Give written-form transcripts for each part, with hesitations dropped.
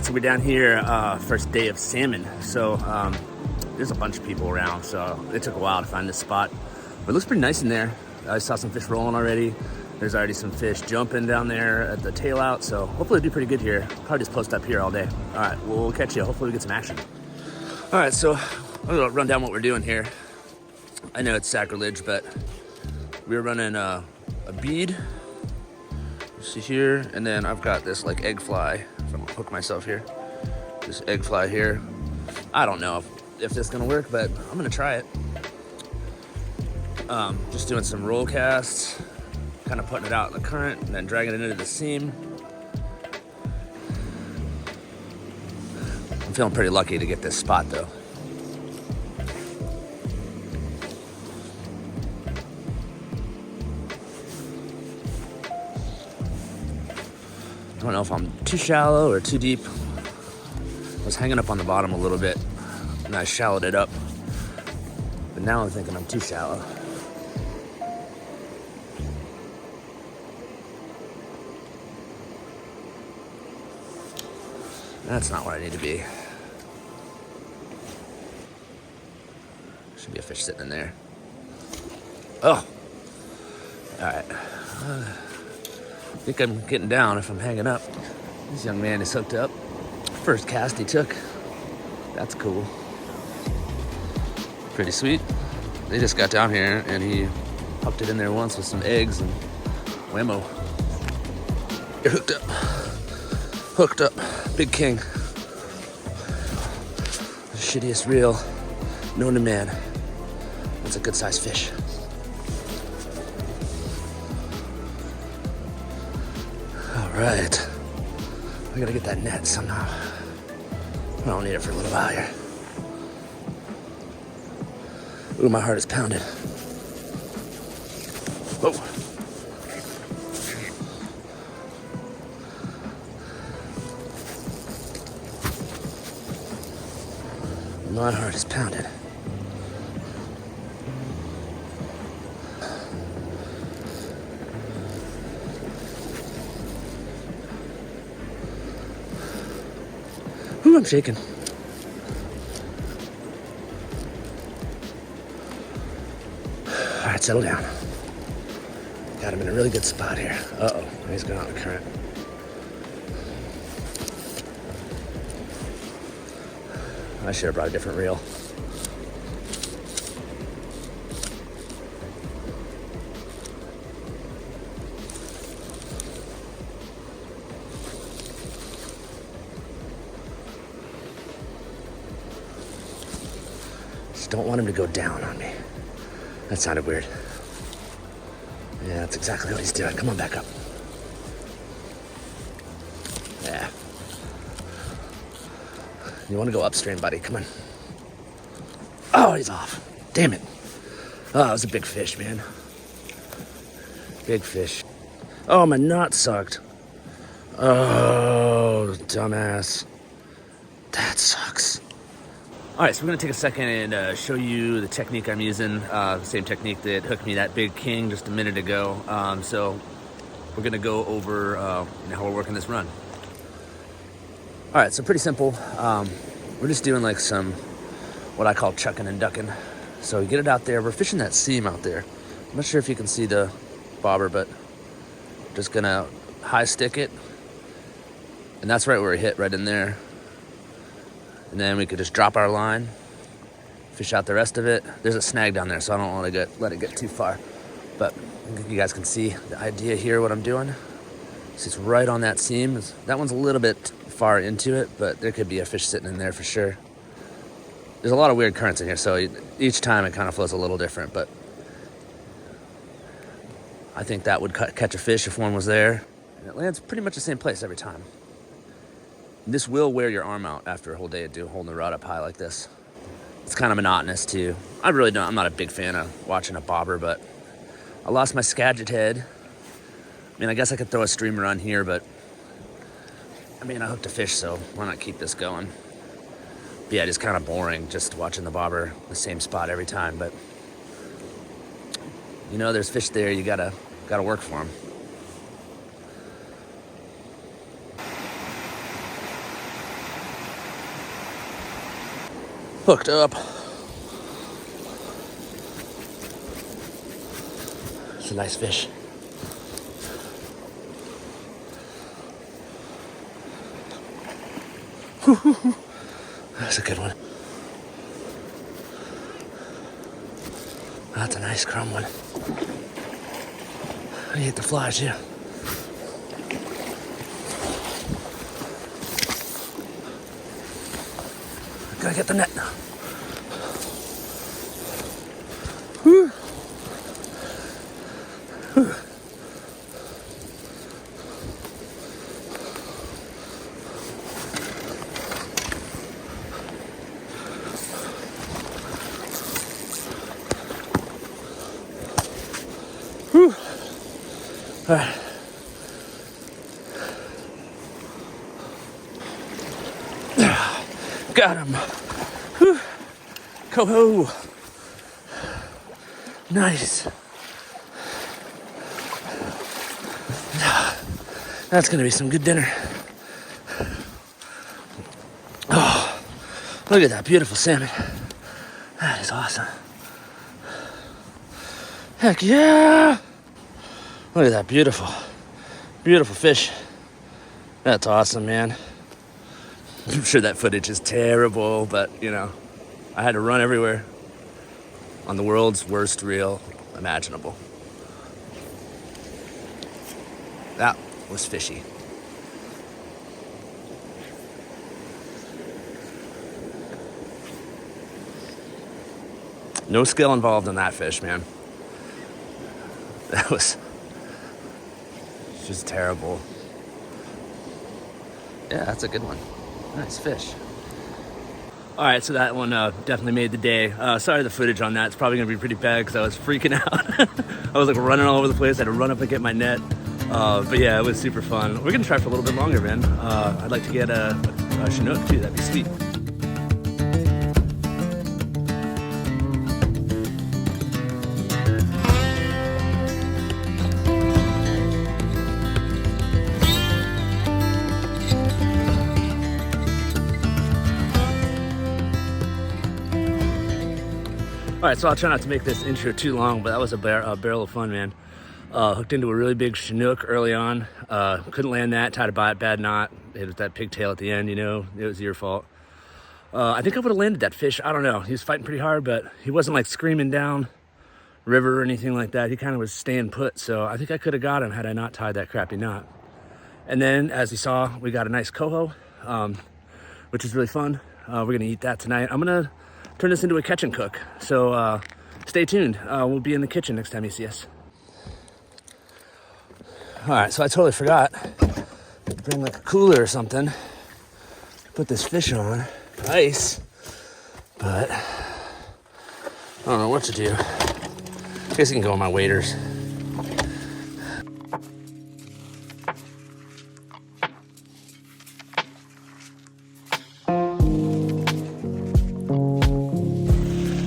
so we're down here, first day of salmon. So there's a bunch of people around, so it took a while to find this spot. But it looks pretty nice in there. I saw some fish rolling already. There's already some fish jumping down there at the tail out, so hopefully it'll do pretty good here. Probably just post up here all day. All right, we'll catch you. Hopefully we get some action. All right, so I'm gonna run down what we're doing here. I know it's sacrilege, but we're running a bead. You see here, and then I've got this like egg fly. So I'm gonna hook myself here. This egg fly here. I don't know if this is gonna work, but I'm gonna try it. Just doing some roll casts, kind of putting it out in the current and then dragging it into the seam. I'm feeling pretty lucky to get this spot though. I don't know if I'm too shallow or too deep. I was hanging up on the bottom a little bit and I shallowed it up. But now I'm thinking I'm too shallow. That's not where I need to be. Should be a fish sitting in there. Oh! Alright. I think I'm getting down if I'm hanging up. This young man is hooked up. First cast he took. That's cool. Pretty sweet. They just got down here and he popped it in there once with some eggs and whammo. You're hooked up. Hooked up. Big king. The shittiest reel known to man. That's a good sized fish. Right. I gotta get that net somehow. I don't need it for a little while here. Ooh, my heart is pounding. Whoa. My heart is pounding. Ooh, I'm shaking. All right, settle down. Got him in a really good spot here. Uh-oh, he's going out in the current. I should have brought a different reel. Don't want him to go down on me. That sounded weird. Yeah, that's exactly what he's doing. Come on back up. Yeah. You want to go upstream, buddy? Come on. Oh, he's off. Damn it. Oh, that was a big fish, man. Big fish. Oh, my knot sucked. Oh, dumbass. That sucks. All right, so we're gonna take a second and show you the technique I'm using, the same technique that hooked me that big king just a minute ago. So we're gonna go over how we're working this run. All right, so pretty simple. We're just doing like some, what I call chucking and ducking. So you get it out there, we're fishing that seam out there. I'm not sure if you can see the bobber, but just gonna high stick it. And that's right where it hit, right in there. And then we could just drop our line, fish out the rest of it. There's a snag down there, so I don't want to let it get too far. But I think you guys can see the idea here, what I'm doing. So it's right on that seam. That one's a little bit far into it, but there could be a fish sitting in there for sure. There's a lot of weird currents in here, so each time it kind of flows a little different, but I think that would catch a fish if one was there. And it lands pretty much the same place every time. This will wear your arm out after a whole day of holding the rod up high like this. It's kind of monotonous too. I'm not a big fan of watching a bobber, but I lost my Skagit head. I mean, I guess I could throw a streamer on here, but I mean, I hooked a fish, so why not keep this going? But yeah, it's kind of boring just watching the bobber the same spot every time, but you know, there's fish there, you gotta work for them. hooked up. It's a nice fish. That's a good one. That's a nice crumb one. I hit the flies, yeah. Gotta get the net now. Whew. Whew. Whew. All right. Got him. Whew. Coho. Nice. That's gonna be some good dinner. Oh, look at that beautiful salmon. That is awesome. Heck yeah! Look at that beautiful, beautiful fish. That's awesome, man. I'm sure that footage is terrible, but you know, I had to run everywhere on the world's worst reel imaginable. That was fishy. No skill involved in that fish, man. That was just terrible. Yeah, that's a good one. Nice fish. All right, so that one definitely made the day. Sorry the footage on that. It's probably gonna be pretty bad because I was freaking out. I was like running all over the place. I had to run up and get my net. But yeah, it was super fun. We're gonna try for a little bit longer, man. I'd like to get a Chinook too. That'd be sweet. All right, so I'll try not to make this intro too long, but that was a barrel of fun, man. Hooked into a really big Chinook early on. Couldn't land that, tried to buy it, bad knot. It was that pigtail at the end, you know, it was your fault. I think I would have landed that fish. I don't know. He was fighting pretty hard, but he wasn't like screaming down river or anything like that. He kind of was staying put. So I think I could have got him had I not tied that crappy knot. And then as you saw, we got a nice coho, which is really fun. We're gonna eat that tonight. I'm gonna turn this into a catch and cook. So stay tuned. We'll be in the kitchen next time you see us. All right, so I totally forgot to bring like a cooler or something. Put this fish on ice, but I don't know what to do. I guess you can go on my waders.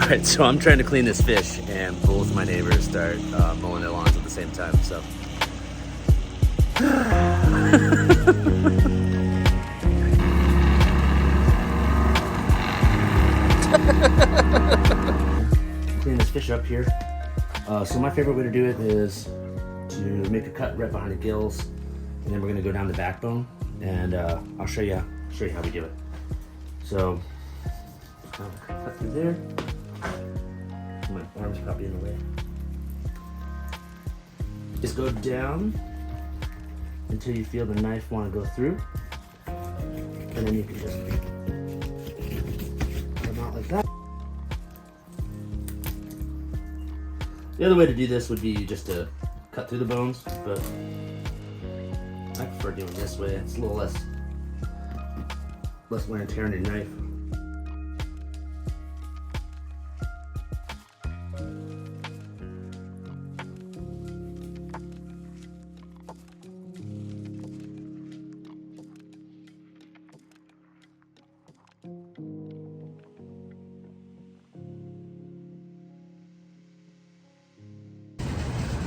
All right, so I'm trying to clean this fish, and both my neighbors start mowing their lawns at the same time. So. Clean this fish up here. So my favorite way to do it is to make a cut right behind the gills, and then we're gonna go down the backbone, and I'll show you how we do it. So cut through there. My arm's probably in the way. Just go down until you feel the knife want to go through, and then you can just cut them out like that. The other way to do this would be just to cut through the bones, but I prefer doing this way. It's a little less wear and tear on your knife.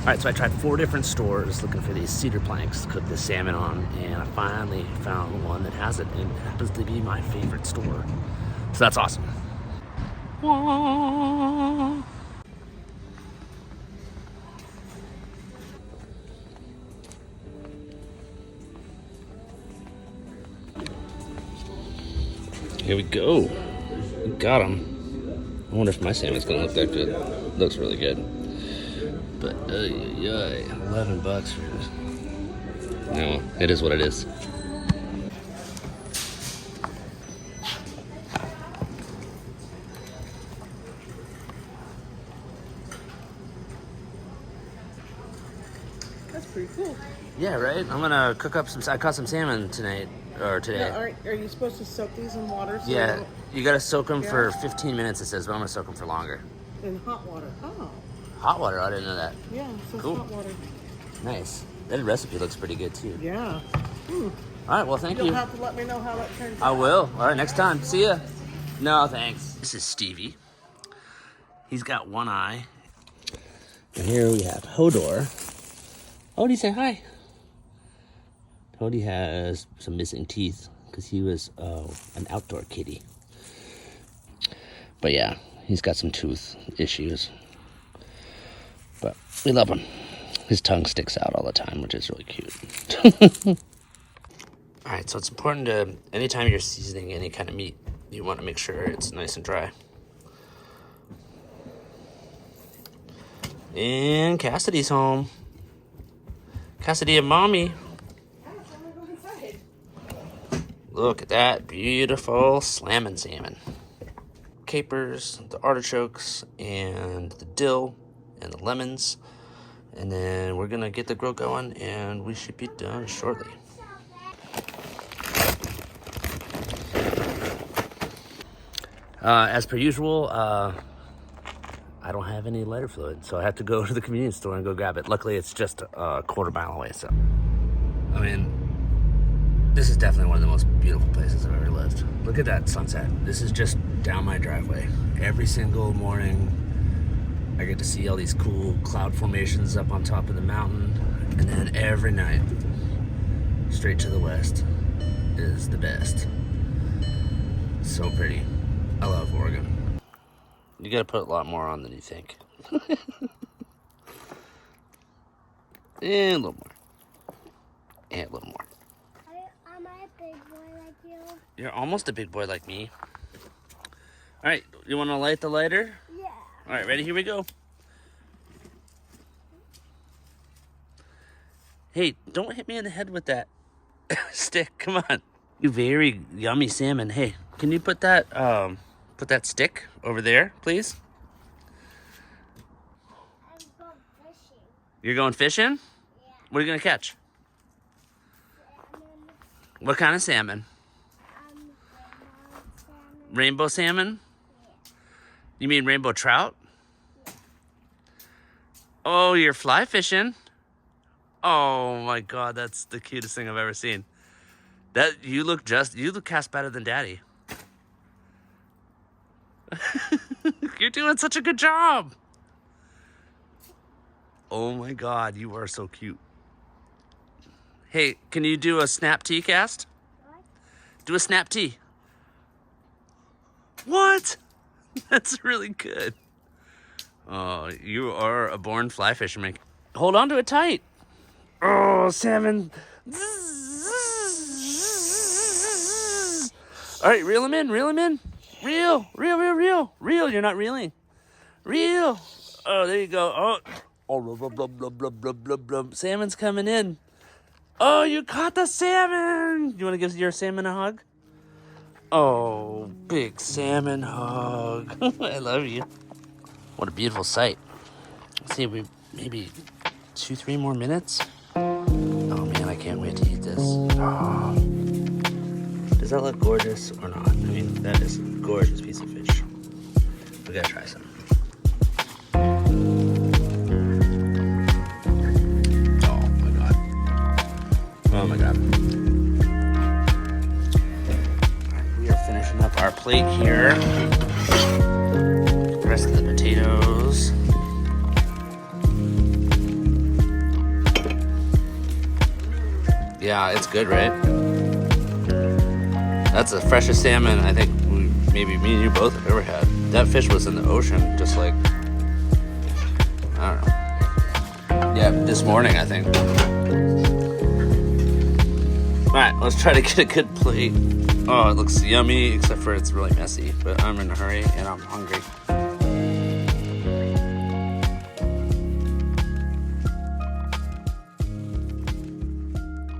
All right, so I tried 4 different stores looking for these cedar planks to cook this salmon on, and I finally found one that has it, and it happens to be my favorite store. So that's awesome. Wah. Here we go. We got him. I wonder if my salmon's gonna look that good. Looks really good. But, $11 for this. No, it is what it is. That's pretty cool. Yeah, right? I'm gonna cook up some, I caught some salmon tonight, or today. Now, are you supposed to soak these in water? So Yeah, you gotta soak them Yeah. for 15 minutes, it says, but I'm gonna soak them for longer. in hot water. Oh, Hot water, I didn't know that. yeah, it says Cool. hot water. Nice. That recipe looks pretty good too. Yeah. All right, well, thank You'll you. have to let me know how that turns I out. will. All right, next time. See ya. No, thanks. This is Stevie. He's got one eye. And here we have Hodor. Hody, say hi. Hody has some missing teeth because he was an outdoor kitty. But yeah, he's got some tooth issues. But we love him. His tongue sticks out all the time, which is really cute. All right, so it's important to, anytime you're seasoning any kind of meat, you want to make sure it's nice and dry. And Cassidy's home. Cassidy and Mommy. Look at that beautiful slamming salmon. Capers, the artichokes, and the dill, and the lemons. And then we're gonna get the grill going, and we should be done shortly. As per usual, I don't have any lighter fluid, so I have to go to the convenience store and go grab it. Luckily, it's just a quarter mile away, so. I mean, this is definitely one of the most beautiful places I've ever lived. Look at that sunset. This is just down my driveway. Every single morning, I get to see all these cool cloud formations up on top of the mountain. And then every night, straight to the west is the best. So pretty. I love Oregon. You gotta put a lot more on than you think. And a little more. And a little more. Am I a big boy like you? You're almost a big boy like me. All right, you want to light the lighter? Yeah. All right, ready? Here we go. Hey, don't hit me in the head with that stick. Come on. You very yummy salmon. Hey, can you put that stick over there, please? I'm going fishing. You're going fishing? Yeah. What are you gonna catch? Salmon. What kind of salmon? Salmon. Rainbow salmon? Yeah. You mean rainbow trout? Yeah. Oh, you're fly fishing? Oh my God, that's the cutest thing I've ever seen. That you look cast better than Daddy. You're doing such a good job. Oh my God, you are so cute. Hey, can you do a snap tea cast? What? Do a snap tea. What? That's really good. Oh, you are a born fly fisherman. Hold on to it tight. Oh, salmon. All right, reel him in, reel him in. Reel. You're not reeling. Reel. Oh, there you go. Oh, blub, blub, blub, blub, blub, blub, blub. Salmon's coming in. Oh, you caught the salmon. You want to give your salmon a hug? Oh, big salmon hug. I love you. What a beautiful sight. Let's see, maybe 2-3 more minutes. Oh man, I can't wait to eat this. Oh. Does that look gorgeous or not? I mean, that is a gorgeous piece of fish. We gotta try some. Oh my God. Oh my God. Alright, we are finishing up our plate here. The rest of the potatoes. Yeah, it's good, right? That's the freshest salmon I think maybe me and you both have ever had. That fish was in the ocean, just like, I don't know. Yeah, this morning, I think. All right, let's try to get a good plate. Oh, it looks yummy, except for it's really messy, but I'm in a hurry and I'm hungry.